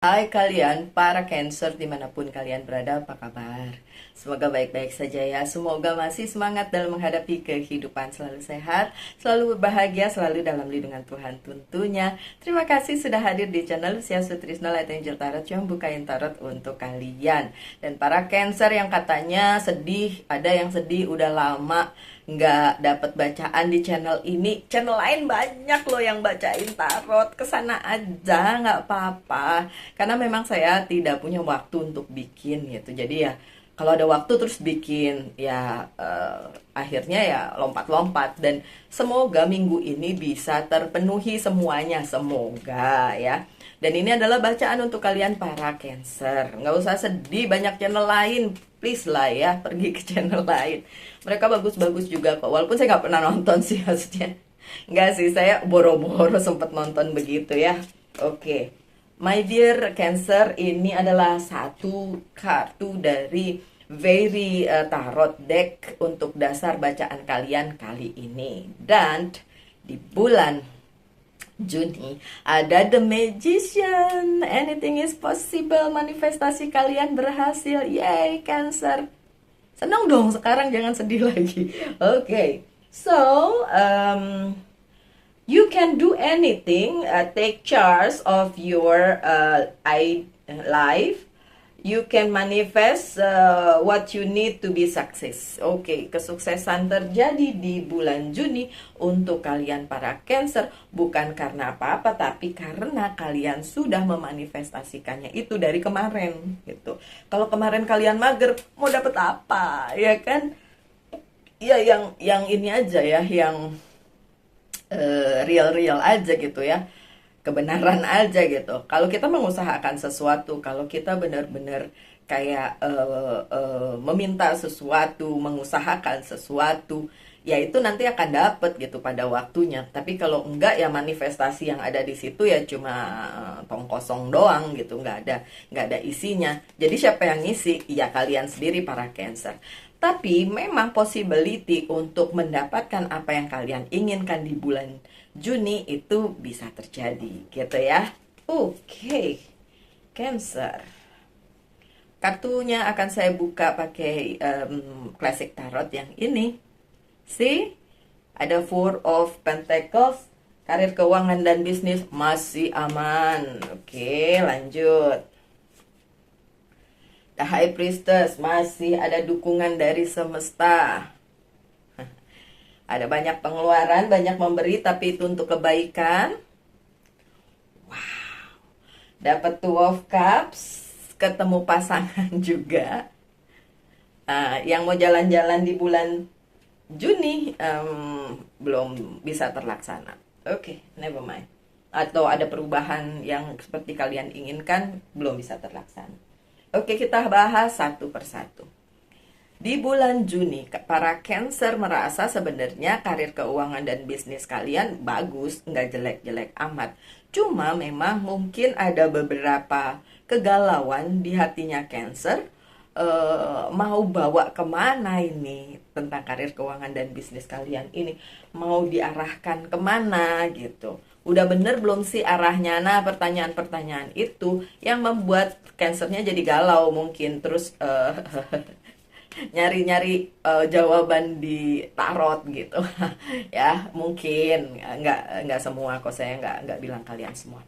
Hai kalian, para Cancer dimanapun kalian berada, apa kabar? Semoga baik-baik saja ya. Semoga masih semangat dalam menghadapi kehidupan. Selalu sehat, selalu berbahagia, selalu dalam lindungan Tuhan tentunya. Terima kasih sudah hadir di channel Lucia Sutrisno Light Angel Tarot yang bukain tarot untuk kalian. Dan para Cancer yang katanya sedih, ada yang sedih udah lama nggak dapat bacaan di channel ini. Channel lain banyak loh yang bacain tarot, kesana aja nggak apa-apa, karena memang saya tidak punya waktu untuk bikin gitu. Jadi ya kalau ada waktu terus bikin ya, akhirnya ya lompat-lompat. Dan semoga minggu ini bisa terpenuhi semuanya, semoga ya. Dan ini adalah bacaan untuk kalian para Cancer. Nggak usah sedih, banyak channel lain. Please lah ya, pergi ke channel lain. Mereka bagus-bagus juga kok. Walaupun saya nggak pernah nonton sih maksudnya. Nggak sih, saya boro-boro sempet nonton begitu ya. Oke. My dear Cancer, ini adalah satu kartu dari Very Tarot Deck untuk dasar bacaan kalian kali ini. Dan di bulan Juni ada The Magician. Anything is possible. Manifestasi kalian berhasil. Yay Cancer. Senang dong sekarang, jangan sedih lagi. Oke. So you can do anything. Take charge of your life. You can manifest what you need to be success. Oke, kesuksesan terjadi di bulan Juni untuk kalian para Cancer, bukan karena apa-apa, tapi karena kalian sudah memanifestasikannya itu dari kemarin gitu. Kalau kemarin kalian mager, mau dapet apa, ya kan? Ya yang ini aja ya, yang real-real aja gitu ya, kebenaran aja gitu. Kalau kita mengusahakan sesuatu, kalau kita benar-benar kayak meminta sesuatu, mengusahakan sesuatu, ya itu nanti akan dapet gitu pada waktunya. Tapi kalau enggak, ya manifestasi yang ada di situ ya cuma tong kosong doang gitu, nggak ada isinya. Jadi siapa yang ngisi? Ya kalian sendiri para Cancer. Tapi memang possibility untuk mendapatkan apa yang kalian inginkan di bulan Juni itu bisa terjadi gitu ya. Oke, Cancer. Kartunya akan saya buka pakai Classic Tarot yang ini. See? Ada Four of Pentacles. Karir, keuangan, dan bisnis masih aman. Oke, lanjut. The High Priestess, masih ada dukungan dari semesta. Ada banyak pengeluaran, banyak memberi, tapi itu untuk kebaikan. Wow. Dapat Two of Cups, ketemu pasangan juga. Yang mau jalan-jalan di bulan Juni belum bisa terlaksana. Oke, never mind. Atau ada perubahan yang seperti kalian inginkan belum bisa terlaksana. Oke, kita bahas satu persatu. Di bulan Juni, para Cancer merasa sebenarnya karir, keuangan, dan bisnis kalian bagus, nggak jelek-jelek amat. Cuma memang mungkin ada beberapa kegalauan di hatinya Cancer. Mau bawa kemana ini tentang karir, keuangan, dan bisnis kalian ini. Mau diarahkan kemana gitu. Udah bener belum sih arahnya? Nah, pertanyaan-pertanyaan itu yang membuat Cancernya jadi galau mungkin. Terus nyari-nyari jawaban di tarot gitu. Ya mungkin nggak semua kok, saya nggak bilang kalian semua.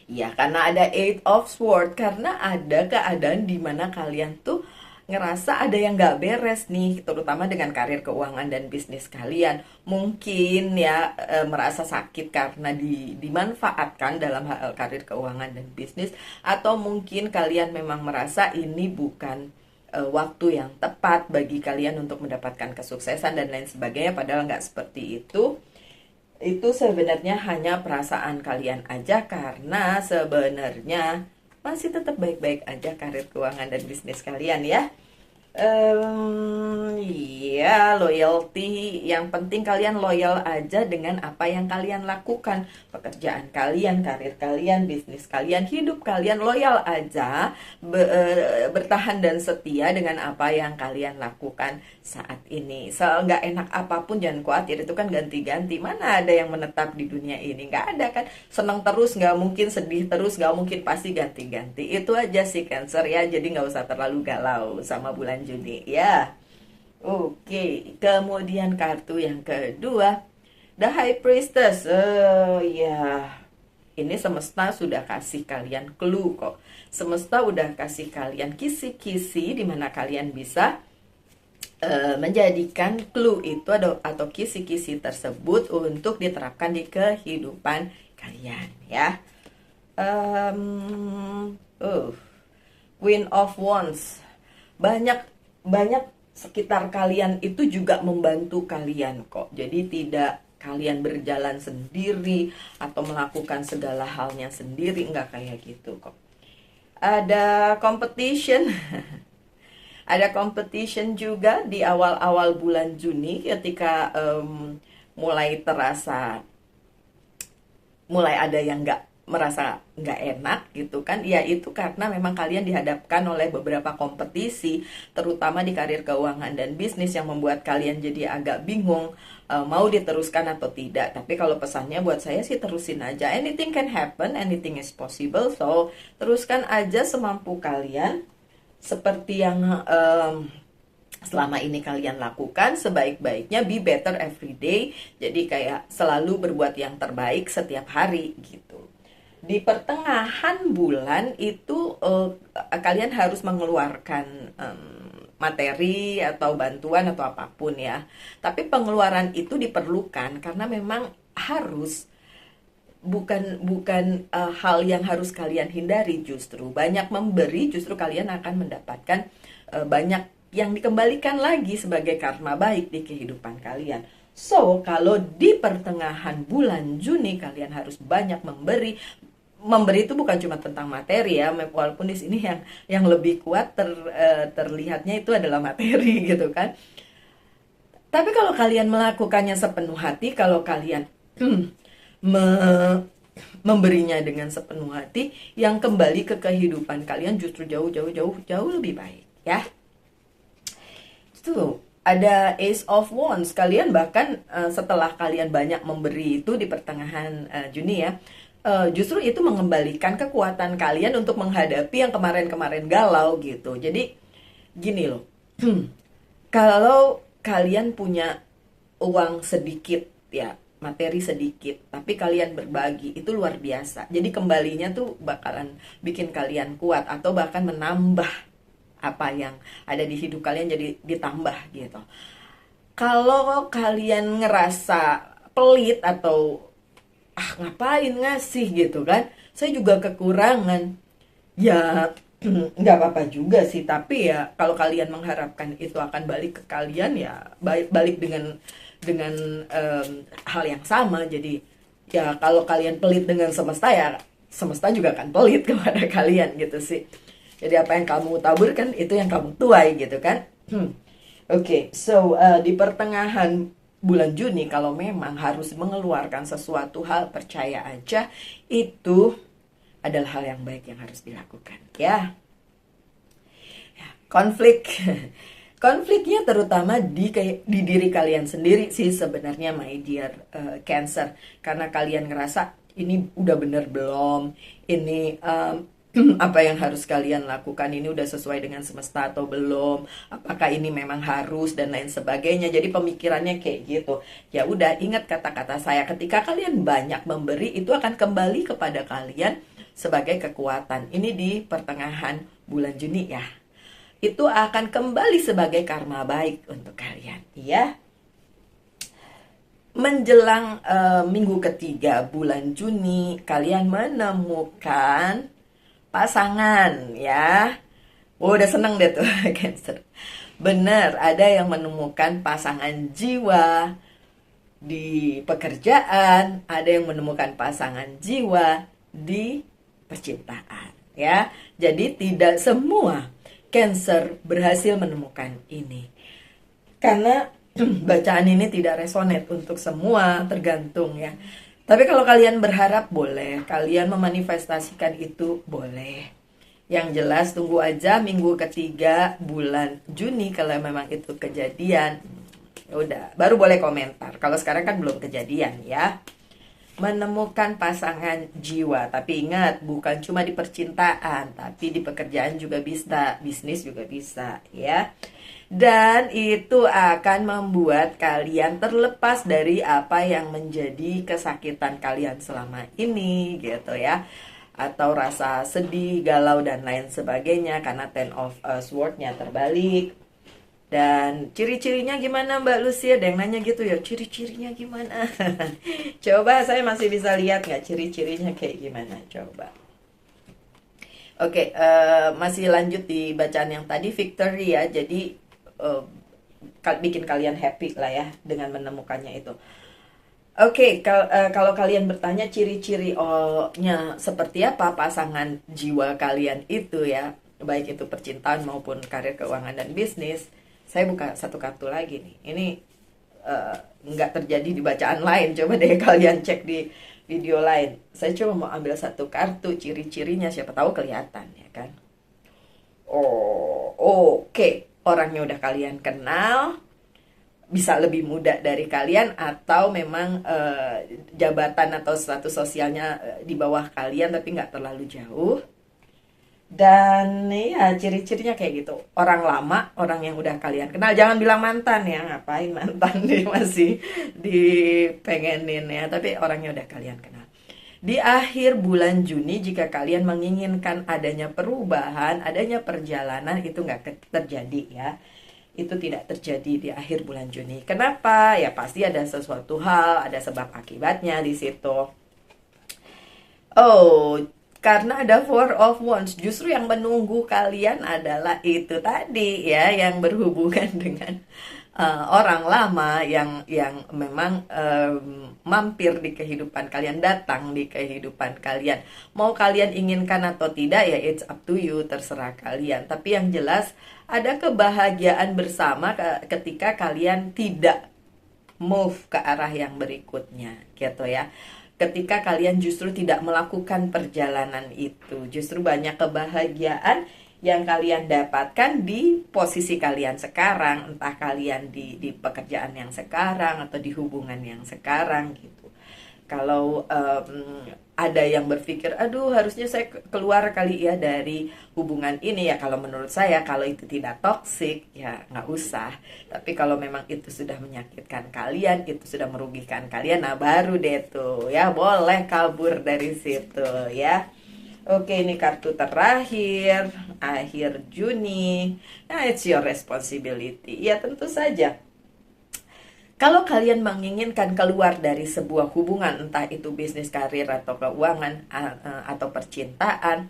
Ya karena ada Eight of Swords, karena ada keadaan di mana kalian tuh ngerasa ada yang nggak beres nih, terutama dengan karir, keuangan, dan bisnis kalian. Mungkin ya merasa sakit karena dimanfaatkan dalam hal karir, keuangan, dan bisnis. Atau mungkin kalian memang merasa ini bukan waktu yang tepat bagi kalian untuk mendapatkan kesuksesan dan lain sebagainya. Padahal nggak seperti itu. Itu sebenarnya hanya perasaan kalian aja, karena sebenarnya masih tetap baik-baik aja karir, keuangan, dan bisnis kalian ya. Iya, loyalty. Yang penting kalian loyal aja dengan apa yang kalian lakukan. Pekerjaan kalian, karir kalian, bisnis kalian, hidup kalian, loyal aja. Bertahan dan setia dengan apa yang kalian lakukan saat ini. Nggak enak apapun jangan khawatir, itu kan ganti-ganti. Mana ada yang menetap di dunia ini? Nggak ada kan. Senang terus nggak mungkin, sedih terus nggak mungkin, pasti ganti-ganti. Itu aja sih Cancer ya, jadi nggak usah terlalu galau sama bulan Juni ya. Oke, kemudian kartu yang kedua, The High Priestess. Oh ya, ini semesta sudah kasih kalian clue kok. Semesta udah kasih kalian kisi-kisi di mana kalian bisa menjadikan clue itu atau kisi-kisi tersebut untuk diterapkan di kehidupan kalian ya. Queen of Wands. Banyak banyak sekitar kalian itu juga membantu kalian kok. Jadi tidak kalian berjalan sendiri atau melakukan segala halnya sendiri, enggak kayak gitu kok. Ada competition. Ada competition juga di awal-awal bulan Juni ketika mulai ada yang merasa nggak enak gitu kan, ya itu karena memang kalian dihadapkan oleh beberapa kompetisi, terutama di karir keuangan dan bisnis yang membuat kalian jadi agak bingung mau diteruskan atau tidak. Tapi kalau pesannya buat saya sih terusin aja, anything can happen, anything is possible, so teruskan aja semampu kalian seperti yang selama ini kalian lakukan. Sebaik-baiknya be better every day, jadi kayak selalu berbuat yang terbaik setiap hari gitu. Di pertengahan bulan itu kalian harus mengeluarkan materi atau bantuan atau apapun ya. Tapi pengeluaran itu diperlukan karena memang harus, bukan hal yang harus kalian hindari. Justru banyak memberi, justru kalian akan mendapatkan banyak yang dikembalikan lagi sebagai karma baik di kehidupan kalian. So, kalau di pertengahan bulan Juni kalian harus banyak memberi. Memberi itu bukan cuma tentang materi ya, walaupun di sini yang lebih kuat terlihatnya itu adalah materi gitu kan. Tapi kalau kalian melakukannya sepenuh hati, kalau kalian memberinya dengan sepenuh hati, yang kembali ke kehidupan kalian justru jauh lebih baik ya. Tuh, ada Ace of Wands. Kalian bahkan setelah kalian banyak memberi itu di pertengahan Juni ya, justru itu mengembalikan kekuatan kalian untuk menghadapi yang kemarin-kemarin galau gitu. Jadi gini loh, kalau kalian punya uang sedikit ya, materi sedikit, tapi kalian berbagi, itu luar biasa. Jadi kembalinya tuh bakalan bikin kalian kuat atau bahkan menambah apa yang ada di hidup kalian, jadi ditambah gitu. Kalau kalian ngerasa pelit atau ngapain ngasih gitu kan, saya juga kekurangan ya, nggak apa-apa juga sih. Tapi ya kalau kalian mengharapkan itu akan balik ke kalian, ya balik dengan hal yang sama. Jadi ya kalau kalian pelit dengan semesta, ya semesta juga akan pelit kepada kalian gitu sih. Jadi apa yang kamu taburkan itu yang kamu tuai gitu kan. Oke, so di pertengahan bulan Juni kalau memang harus mengeluarkan sesuatu hal, percaya aja itu adalah hal yang baik yang harus dilakukan ya. Konflik konfliknya terutama di diri kalian sendiri sih sebenarnya, my dear Cancer. Karena kalian ngerasa ini udah bener belum, ini apa yang harus kalian lakukan ini udah sesuai dengan semesta atau belum, apakah ini memang harus, dan lain sebagainya. Jadi pemikirannya kayak gitu. Ya udah, ingat kata-kata saya, ketika kalian banyak memberi itu akan kembali kepada kalian sebagai kekuatan. Ini di pertengahan bulan Juni ya, itu akan kembali sebagai karma baik untuk kalian ya. Menjelang minggu ketiga bulan Juni, kalian menemukan pasangan ya. Udah seneng deh tuh Cancer. Bener, ada yang menemukan pasangan jiwa di pekerjaan, ada yang menemukan pasangan jiwa di percintaan ya. Jadi tidak semua Cancer berhasil menemukan ini. Karena bacaan ini tidak resonate untuk semua, tergantung ya. Tapi kalau kalian berharap boleh, kalian memanifestasikan itu boleh. Yang jelas tunggu aja minggu ketiga bulan Juni kalau memang itu kejadian. Ya udah, baru boleh komentar. Kalau sekarang kan belum kejadian ya. Menemukan pasangan jiwa, tapi ingat bukan cuma di percintaan, tapi di pekerjaan juga bisa, bisnis juga bisa ya. Dan itu akan membuat kalian terlepas dari apa yang menjadi kesakitan kalian selama ini gitu ya, atau rasa sedih, galau dan lain sebagainya karena Ten of Swords-nya terbalik. Dan ciri-cirinya gimana Mbak Lucy? Ada yang nanya gitu ya, ciri-cirinya gimana? Coba saya masih bisa lihat nggak ciri-cirinya kayak gimana? Coba. Oke, masih lanjut di bacaan yang tadi, victory ya. Jadi bikin kalian happy lah ya dengan menemukannya itu. Oke, kalau kalian bertanya ciri-cirinya seperti apa pasangan jiwa kalian itu ya, baik itu percintaan maupun karir, keuangan dan bisnis. Saya buka satu kartu lagi nih. Ini nggak terjadi di bacaan lain. Coba deh kalian cek di video lain. Saya cuma mau ambil satu kartu ciri-cirinya, siapa tahu kelihatan ya kan. Oh, oke. Orangnya udah kalian kenal, bisa lebih muda dari kalian atau memang jabatan atau status sosialnya di bawah kalian tapi nggak terlalu jauh. Dan ya ciri-cirinya kayak gitu. Orang lama, orang yang udah kalian kenal. Jangan bilang mantan ya, ngapain mantan dia masih dipengenin ya. Tapi orangnya udah kalian kenal. Di akhir bulan Juni jika kalian menginginkan adanya perubahan, adanya perjalanan, itu nggak terjadi ya. Itu tidak terjadi di akhir bulan Juni. Kenapa? Ya pasti ada sesuatu hal, ada sebab akibatnya di situ. Oh, karena ada Four of Wands, justru yang menunggu kalian adalah itu tadi ya, yang berhubungan dengan orang lama yang memang mampir di kehidupan kalian, datang di kehidupan kalian. Mau kalian inginkan atau tidak ya it's up to you, terserah kalian. Tapi yang jelas ada kebahagiaan bersama ketika kalian tidak move ke arah yang berikutnya gitu ya. Ketika kalian justru tidak melakukan perjalanan itu, justru banyak kebahagiaan yang kalian dapatkan di posisi kalian sekarang, entah kalian di pekerjaan yang sekarang atau di hubungan yang sekarang gitu. Kalau ada yang berpikir, aduh harusnya saya keluar kali ya dari hubungan ini ya, kalau menurut saya kalau itu tidak toksik ya nggak usah. Tapi kalau memang itu sudah menyakitkan kalian, itu sudah merugikan kalian, nah baru deh tuh ya boleh kabur dari situ ya. Oke, ini kartu terakhir akhir Juni. Nah, it's your responsibility. Ya tentu saja, kalau kalian menginginkan keluar dari sebuah hubungan, entah itu bisnis, karir, atau keuangan, atau percintaan,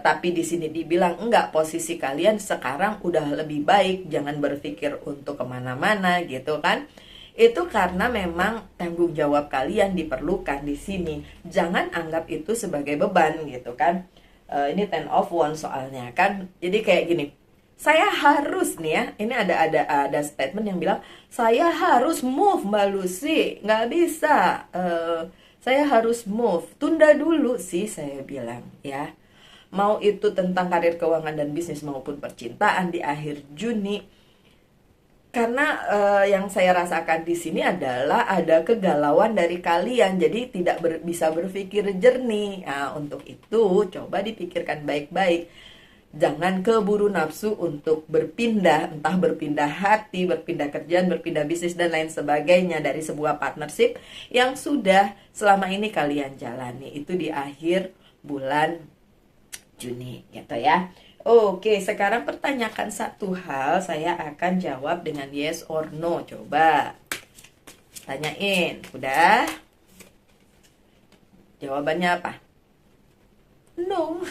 tapi di sini dibilang enggak, posisi kalian sekarang udah lebih baik, jangan berpikir untuk kemana-mana gitu kan. Itu karena memang tanggung jawab kalian diperlukan di sini. Jangan anggap itu sebagai beban gitu kan. Ini Ten of Wands soalnya kan. Jadi kayak gini, saya harus nih ya, ini ada statement yang bilang saya harus move Mbak Lucy, nggak bisa, saya harus move, tunda dulu sih saya bilang ya. Mau itu tentang karir, keuangan dan bisnis maupun percintaan di akhir Juni, karena yang saya rasakan di sini adalah ada kegalauan dari kalian, jadi tidak bisa berpikir jernih. Nah, untuk itu coba dipikirkan baik-baik. Jangan keburu nafsu untuk berpindah, entah berpindah hati, berpindah kerjaan, berpindah bisnis, dan lain sebagainya dari sebuah partnership yang sudah selama ini kalian jalani. Itu di akhir bulan Juni, gitu ya. Oke, sekarang pertanyakan satu hal, saya akan jawab dengan yes or no. Coba tanyain, udah? Jawabannya apa? No.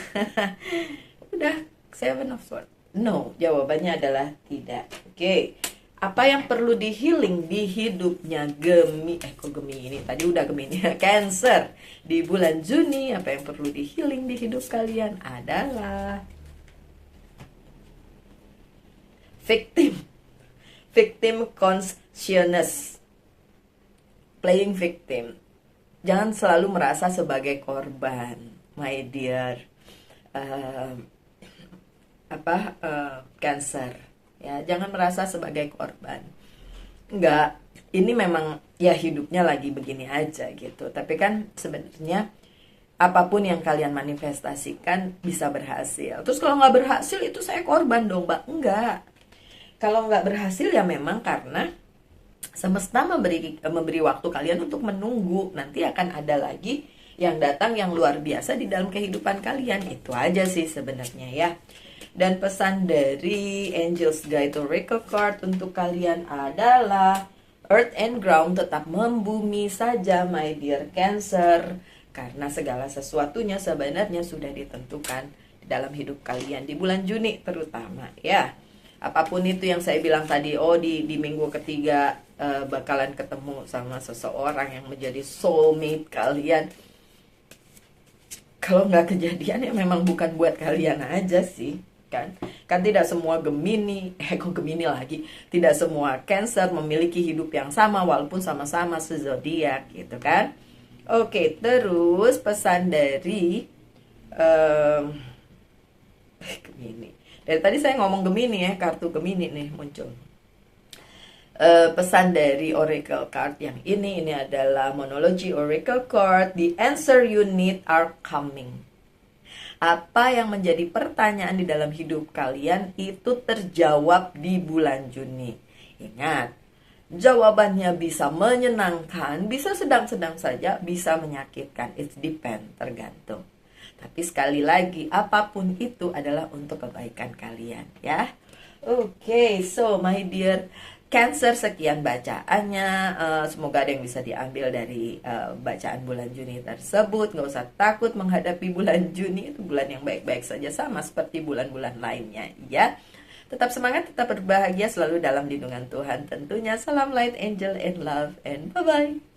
Udah, Seven of Swords. No, jawabannya adalah tidak. Oke. Apa yang perlu di healing di hidupnya Gemini ini? Tadi udah Gemini. Cancer. Di bulan Juni, apa yang perlu di healing di hidup kalian adalah victim, victim consciousness, playing victim. Jangan selalu merasa sebagai korban, my dear Cancer. Ya, jangan merasa sebagai korban. Enggak, ini memang ya hidupnya lagi begini aja gitu. Tapi kan sebenarnya apapun yang kalian manifestasikan bisa berhasil. Terus kalau nggak berhasil itu saya korban dong, Mbak. Enggak. Kalau nggak berhasil ya memang karena semesta memberi waktu kalian untuk menunggu. Nanti akan ada lagi yang datang yang luar biasa di dalam kehidupan kalian. Itu aja sih sebenarnya ya. Dan pesan dari Angels Guide Oracle Card untuk kalian adalah Earth and Ground, tetap membumi saja my dear Cancer. Karena segala sesuatunya sebenarnya sudah ditentukan di dalam hidup kalian di bulan Juni terutama ya. Apapun itu yang saya bilang tadi, di minggu ketiga bakalan ketemu sama seseorang yang menjadi soulmate kalian. Kalau nggak kejadian ya memang bukan buat kalian aja sih. Kan tidak semua Gemini, kok Gemini lagi, tidak semua Cancer memiliki hidup yang sama walaupun sama-sama zodiak gitu kan. Oke, terus pesan dari Gemini. Dari tadi saya ngomong Gemini ya, kartu Gemini nih muncul. Pesan dari Oracle Card yang ini adalah Monology Oracle Card. The answer you need are coming. Apa yang menjadi pertanyaan di dalam hidup kalian itu terjawab di bulan Juni. Ingat, jawabannya bisa menyenangkan, bisa sedang-sedang saja, bisa menyakitkan. It depends, tergantung. Tapi sekali lagi, apapun itu adalah untuk kebaikan kalian ya. Oke, so my dear Cancer, sekian bacaannya. Semoga ada yang bisa diambil dari bacaan bulan Juni tersebut. Nggak usah takut menghadapi bulan Juni, itu bulan yang baik-baik saja, sama seperti bulan-bulan lainnya ya. Tetap semangat, tetap berbahagia, selalu dalam lindungan Tuhan tentunya. Salam light, angel, and love, and bye-bye.